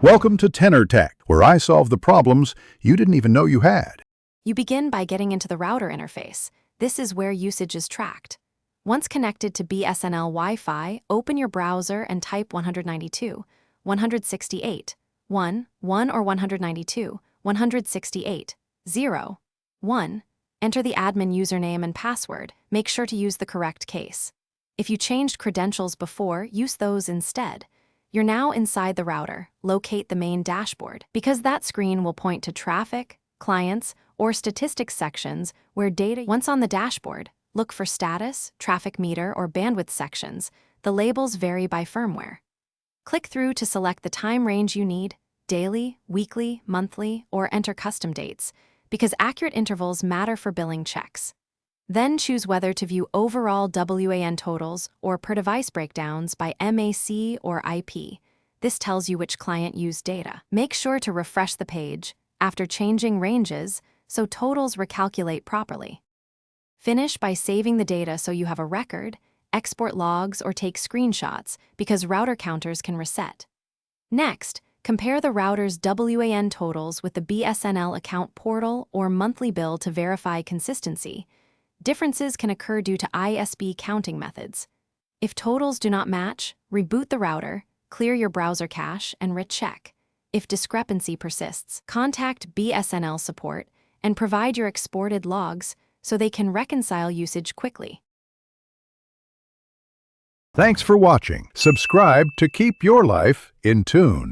Welcome to Tenor Tech, where I solve the problems you didn't even know you had. You begin by getting into the router interface. This is where usage is tracked. Once connected to BSNL Wi-Fi, open your browser and type 192, 168, 1, 1 or 192, 168, 0, 1. Enter the admin username and password. Make sure to use the correct case. If you changed credentials before, use those instead. You're now inside the router. Locate the main dashboard, because that screen will point to traffic, clients, or statistics sections where data. Once on the dashboard, look for status, traffic meter, or bandwidth sections. The labels vary by firmware. Click through to select the time range you need, daily, weekly, monthly, or enter custom dates, because accurate intervals matter for billing checks. Then choose whether to view overall WAN totals or per-device breakdowns by MAC or IP. This tells you which client used data. Make sure to refresh the page after changing ranges so totals recalculate properly. Finish by saving the data so you have a record, export logs, or take screenshots because router counters can reset. Next, compare the router's WAN totals with the BSNL account portal or monthly bill to verify consistency. Differences can occur due to ISP counting methods. If totals do not match, reboot the router, clear your browser cache, and recheck. If discrepancy persists, contact BSNL support and provide your exported logs so they can reconcile usage quickly. Thanks for watching. Subscribe to keep your life in tune.